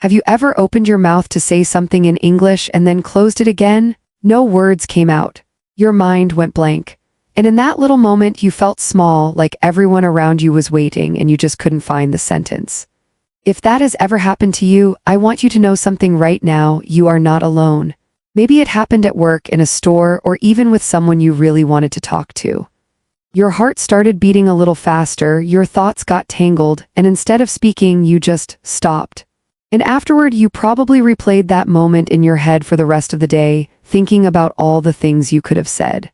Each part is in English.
Have you ever opened your mouth to say something in English and then closed it again? No words came out. Your mind went blank. And in that little moment, you felt small, like everyone around you was waiting and you just couldn't find the sentence. If that has ever happened to you, I want you to know something right now: you are not alone. Maybe it happened at work, in a store, or even with someone you really wanted to talk to. Your heart started beating a little faster, your thoughts got tangled, and instead of speaking, you just stopped. And afterward, you probably replayed that moment in your head for the rest of the day, thinking about all the things you could have said.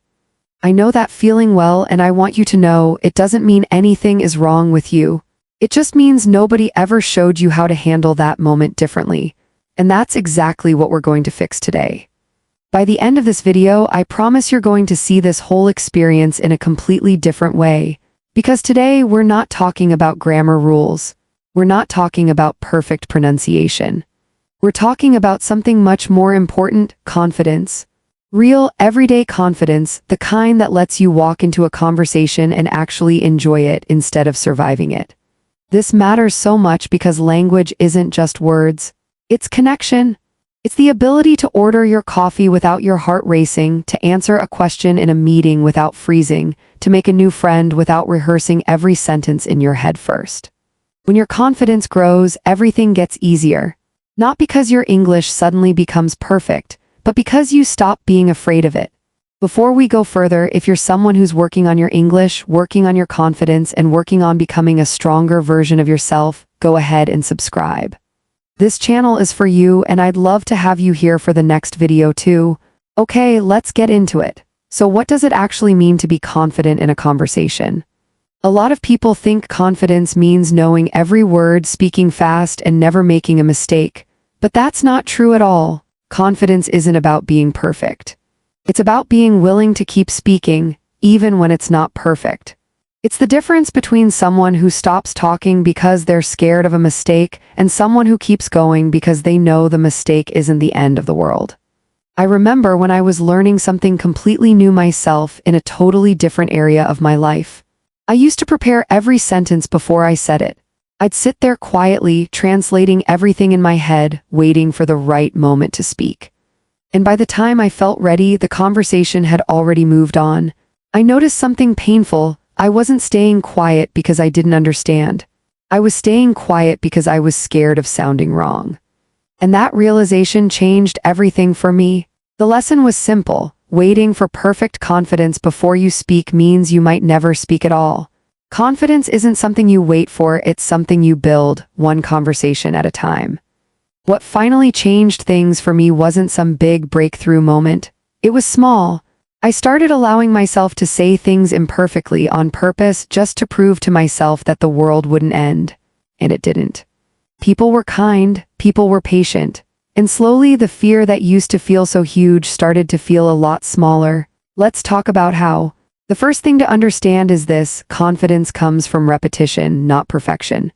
I know that feeling well, and I want you to know it doesn't mean anything is wrong with you. It just means nobody ever showed you how to handle that moment differently. And that's exactly what we're going to fix today. By the end of this video, I promise you're going to see this whole experience in a completely different way. Because today, we're not talking about grammar rules. We're not talking about perfect pronunciation. We're talking about something much more important: confidence. Real, everyday confidence, the kind that lets you walk into a conversation and actually enjoy it instead of surviving it. This matters so much because language isn't just words. It's connection. It's the ability to order your coffee without your heart racing, to answer a question in a meeting without freezing, to make a new friend without rehearsing every sentence in your head first. When your confidence grows, everything gets easier. Not because your English suddenly becomes perfect, but because you stop being afraid of it. Before we go further, if you're someone who's working on your English, working on your confidence, and working on becoming a stronger version of yourself, go ahead and subscribe. This channel is for you, and I'd love to have you here for the next video too. Okay, let's get into it. So what does it actually mean to be confident in a conversation? A lot of people think confidence means knowing every word, speaking fast, and never making a mistake. But that's not true at all. Confidence isn't about being perfect. It's about being willing to keep speaking, even when it's not perfect. It's the difference between someone who stops talking because they're scared of a mistake and someone who keeps going because they know the mistake isn't the end of the world. I remember when I was learning something completely new myself in a totally different area of my life. I used to prepare every sentence before I said it. I'd sit there quietly, translating everything in my head, waiting for the right moment to speak. And by the time I felt ready, the conversation had already moved on. I noticed something painful. I wasn't staying quiet because I didn't understand. I was staying quiet because I was scared of sounding wrong. And that realization changed everything for me. The lesson was simple. Waiting for perfect confidence before you speak means you might never speak at all. Confidence isn't something you wait for, it's something you build, one conversation at a time. What finally changed things for me wasn't some big breakthrough moment. It was small. I started allowing myself to say things imperfectly on purpose just to prove to myself that the world wouldn't end. And it didn't. People were kind, people were patient. And slowly the fear that used to feel so huge started to feel a lot smaller. Let's talk about how. The first thing to understand is this: confidence comes from repetition, not perfection.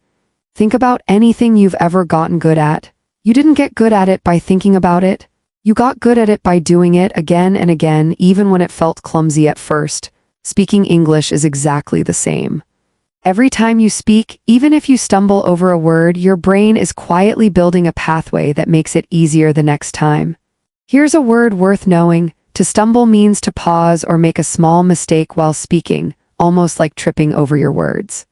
Think about anything you've ever gotten good at. You didn't get good at it by thinking about it. You got good at it by doing it again and again, even when it felt clumsy at first. Speaking English is exactly the same. Every time you speak, even if you stumble over a word, your brain is quietly building a pathway that makes it easier the next time. Here's a word worth knowing. To stumble means to pause or make a small mistake while speaking, almost like tripping over your words.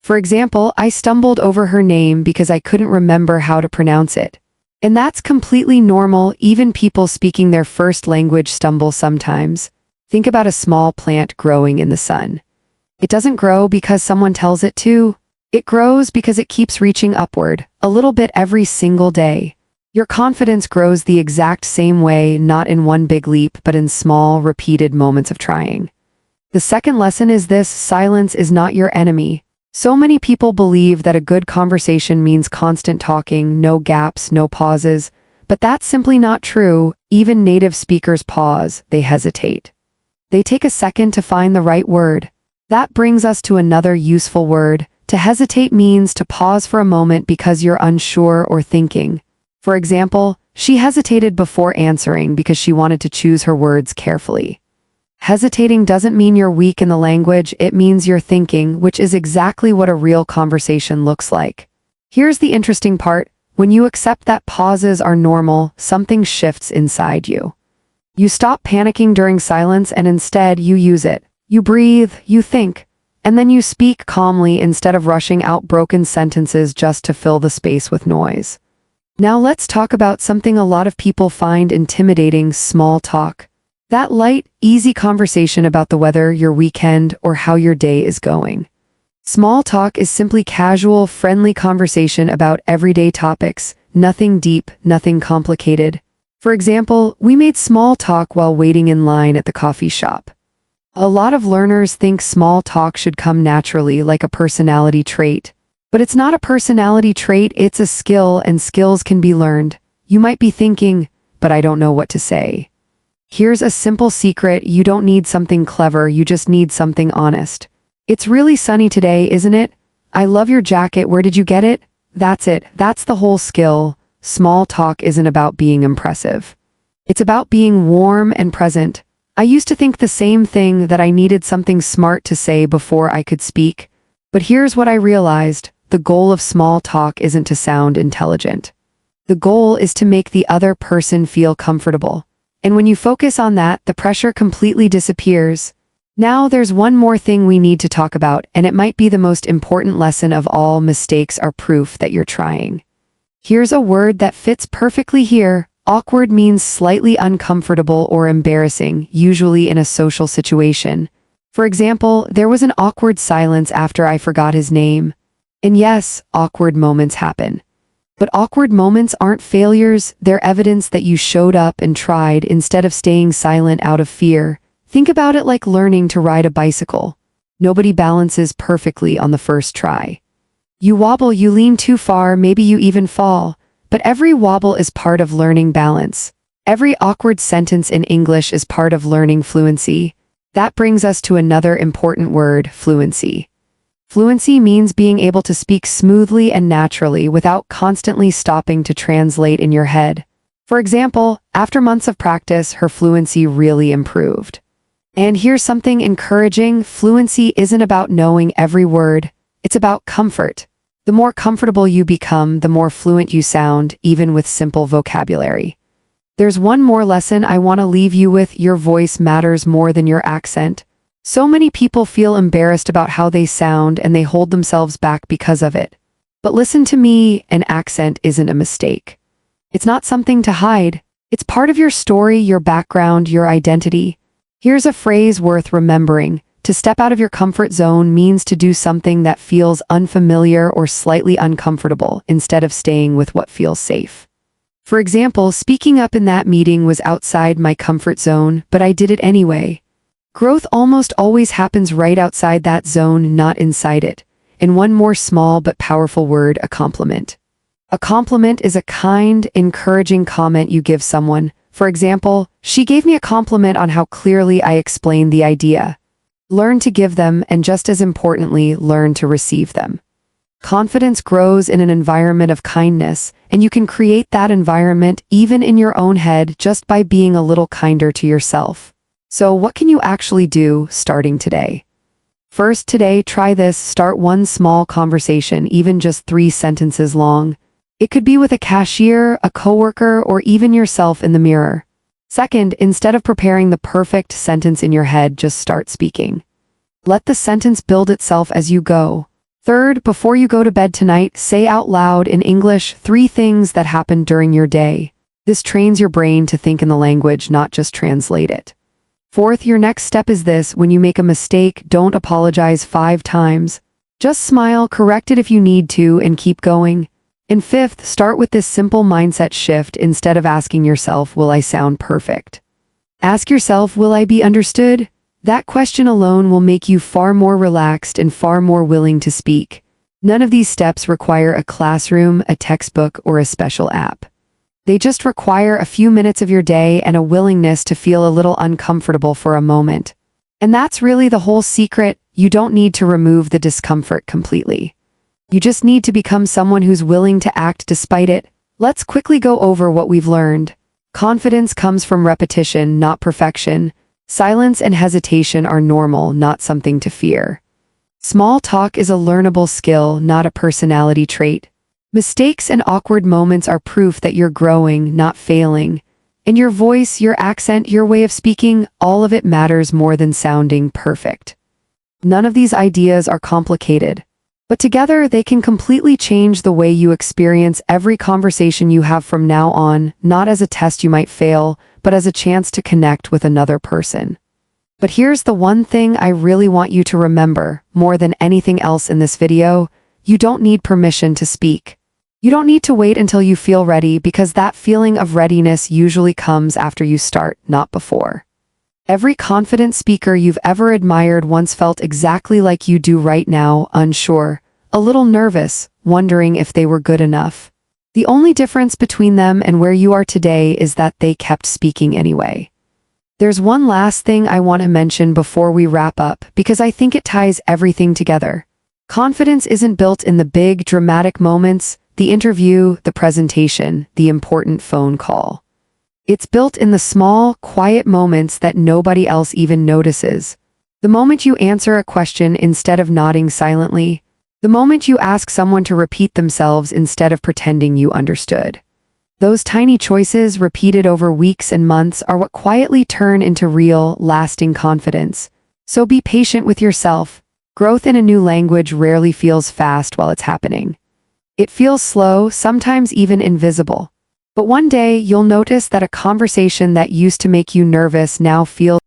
For example, I stumbled over her name because I couldn't remember how to pronounce it. And that's completely normal. Even people speaking their first language stumble sometimes. Think about a small plant growing in the sun. It doesn't grow because someone tells it to. It grows because it keeps reaching upward, a little bit every single day. Your confidence grows the exact same way, not in one big leap, but in small, repeated moments of trying. The second lesson is this: silence is not your enemy. So many people believe that a good conversation means constant talking, no gaps, no pauses. But that's simply not true. Even native speakers pause, they hesitate. They take a second to find the right word. That brings us to another useful word. To hesitate means to pause for a moment because you're unsure or thinking. For example, she hesitated before answering because she wanted to choose her words carefully. Hesitating doesn't mean you're weak in the language, it means you're thinking, which is exactly what a real conversation looks like. Here's the interesting part. When you accept that pauses are normal, something shifts inside you. You stop panicking during silence and instead you use it. You breathe, you think, and then you speak calmly instead of rushing out broken sentences just to fill the space with noise. Now let's talk about something a lot of people find intimidating: small talk. That light, easy conversation about the weather, your weekend, or how your day is going. Small talk is simply casual, friendly conversation about everyday topics, nothing deep, nothing complicated. For example, we made small talk while waiting in line at the coffee shop. A lot of learners think small talk should come naturally, like a personality trait. But it's not a personality trait, it's a skill, and skills can be learned. You might be thinking, but I don't know what to say. Here's a simple secret: you don't need something clever, you just need something honest. It's really sunny today, isn't it? I love your jacket, where did you get it? That's it, that's the whole skill. Small talk isn't about being impressive. It's about being warm and present. I used to think the same thing, that I needed something smart to say before I could speak. But here's what I realized: the goal of small talk isn't to sound intelligent. The goal is to make the other person feel comfortable. And when you focus on that, the pressure completely disappears. Now there's one more thing we need to talk about, and it might be the most important lesson of all: mistakes are proof that you're trying. Here's a word that fits perfectly here. Awkward means slightly uncomfortable or embarrassing, usually in a social situation. For example, there was an awkward silence after I forgot his name. And yes, awkward moments happen. But awkward moments aren't failures, they're evidence that you showed up and tried instead of staying silent out of fear. Think about it like learning to ride a bicycle. Nobody balances perfectly on the first try. You wobble, you lean too far, maybe you even fall. But every wobble is part of learning balance. Every awkward sentence in English is part of learning fluency. That brings us to another important word: fluency. Fluency means being able to speak smoothly and naturally without constantly stopping to translate in your head. For example, after months of practice, her fluency really improved. And here's something encouraging: fluency isn't about knowing every word, it's about comfort. The more comfortable you become, the more fluent you sound, even with simple vocabulary. There's one more lesson I want to leave you with: your voice matters more than your accent. So many people feel embarrassed about how they sound and they hold themselves back because of it. But listen to me, an accent isn't a mistake. It's not something to hide. It's part of your story, your background, your identity. Here's a phrase worth remembering: to step out of your comfort zone means to do something that feels unfamiliar or slightly uncomfortable instead of staying with what feels safe. For example, speaking up in that meeting was outside my comfort zone, but I did it anyway. Growth almost always happens right outside that zone, not inside it. And one more small but powerful word: a compliment. A compliment is a kind, encouraging comment you give someone. For example, she gave me a compliment on how clearly I explained the idea. Learn to give them, and just as importantly, learn to receive them. Confidence grows in an environment of kindness, and you can create that environment even in your own head just by being a little kinder to yourself. So what can you actually do starting today? First, today, try this: start one small conversation, even just 3 sentences long. It could be with a cashier, a coworker, or even yourself in the mirror. Second, instead of preparing the perfect sentence in your head, just start speaking. Let the sentence build itself as you go. Third, before you go to bed tonight, say out loud in English 3 things that happened during your day. This trains your brain to think in the language, not just translate it. Fourth, your next step is this: when you make a mistake, don't apologize 5 times. Just smile, correct it if you need to, and keep going. And fifth, start with this simple mindset shift. Instead of asking yourself, will I sound perfect? Ask yourself, will I be understood? That question alone will make you far more relaxed and far more willing to speak. None of these steps require a classroom, a textbook, or a special app. They just require a few minutes of your day and a willingness to feel a little uncomfortable for a moment. And that's really the whole secret. You don't need to remove the discomfort completely. You just need to become someone who's willing to act despite it. Let's quickly go over what we've learned. Confidence comes from repetition, not perfection. Silence and hesitation are normal, not something to fear. Small talk is a learnable skill, not a personality trait. Mistakes and awkward moments are proof that you're growing, not failing. And your voice, your accent, your way of speaking, all of it matters more than sounding perfect. None of these ideas are complicated, but together they can completely change the way you experience every conversation you have from now on, not as a test you might fail, but as a chance to connect with another person. But here's the one thing I really want you to remember, more than anything else in this video: you don't need permission to speak. You don't need to wait until you feel ready, because that feeling of readiness usually comes after you start, not before. Every confident speaker you've ever admired once felt exactly like you do right now, unsure, a little nervous, wondering if they were good enough. The only difference between them and where you are today is that they kept speaking anyway. There's one last thing I want to mention before we wrap up, because I think it ties everything together. Confidence isn't built in the big, dramatic moments, the interview, the presentation, the important phone call. It's built in the small, quiet moments that nobody else even notices. The moment you answer a question instead of nodding silently. The moment you ask someone to repeat themselves instead of pretending you understood. Those tiny choices, repeated over weeks and months, are what quietly turn into real, lasting confidence. So be patient with yourself. Growth in a new language rarely feels fast while it's happening. It feels slow, sometimes even invisible. But one day you'll notice that a conversation that used to make you nervous now feels